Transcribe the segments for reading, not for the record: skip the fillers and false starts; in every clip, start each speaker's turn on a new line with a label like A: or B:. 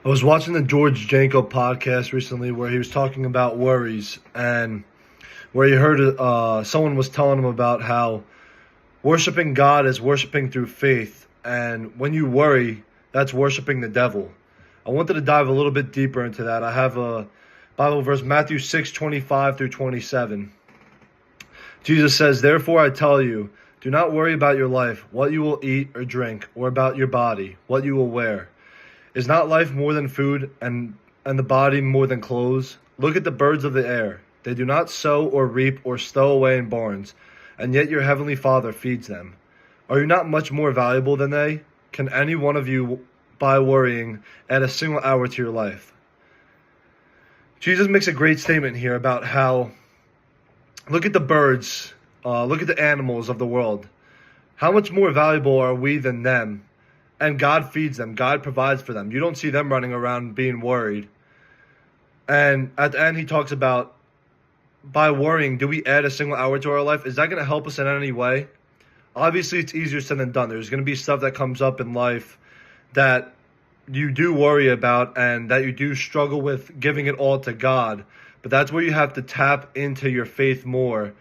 A: I was watching the George Janko podcast recently where he was talking about worries, and where he heard someone was telling him about how worshiping God is worshiping through faith, and when you worry, that's worshiping the devil. I wanted to dive a little bit deeper into that. I have a Bible verse, Matthew 6:25 through 27. Jesus says, "Therefore I tell you, do not worry about your life, what you will eat or drink, or about your body, what you will wear. Is not life more than food, and the body more than clothes? Look at the birds of the air. They do not sow or reap or stow away in barns, and yet your heavenly Father feeds them. Are you not much more valuable than they? Can any one of you, by worrying, add a single hour to your life?" Jesus makes a great statement here about how, look at the birds, look at the animals of the world. How much more valuable are we than them? And God feeds them. God provides for them. You don't see them running around being worried. And at the end, he talks about, by worrying, do we add a single hour to our life? Is that going to help us in any way? Obviously, it's easier said than done. There's going to be stuff that comes up in life that you do worry about and that you do struggle with giving it all to God. But that's where you have to tap into your faith more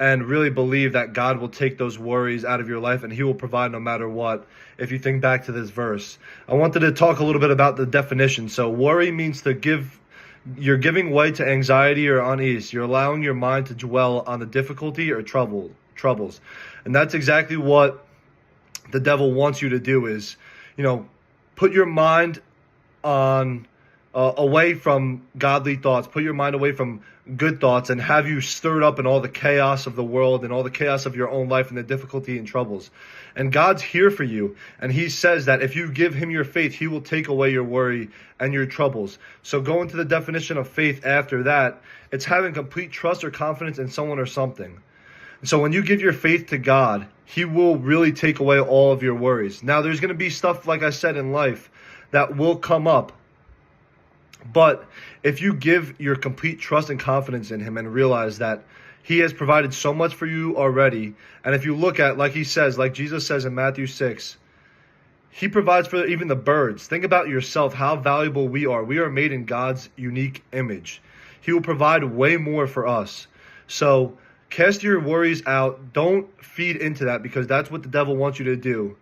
A: and really believe that God will take those worries out of your life and he will provide no matter what. If you think back to this verse, I wanted to talk a little bit about the definition. So worry means you're giving way to anxiety or unease. You're allowing your mind to dwell on the difficulty or troubles. And that's exactly what the devil wants you to do is, put your mind on away from godly thoughts, put your mind away from good thoughts, and have you stirred up in all the chaos of the world and all the chaos of your own life and the difficulty and troubles. And God's here for you. And he says that if you give him your faith, he will take away your worry and your troubles. So go into the definition of faith after that. It's having complete trust or confidence in someone or something. So when you give your faith to God, he will really take away all of your worries. Now, there's going to be stuff, like I said, in life that will come up. But if you give your complete trust and confidence in him and realize that he has provided so much for you already, and if you look at, like Jesus says in Matthew 6, he provides for even the birds. Think about yourself, how valuable we are. We are made in God's unique image. He will provide way more for us. So cast your worries out. Don't feed into that, because that's what the devil wants you to do.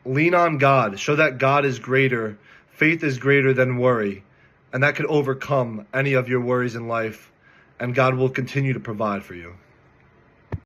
A: Lean on God. Show that God is greater. Faith is greater than worry, and that could overcome any of your worries in life, and God will continue to provide for you.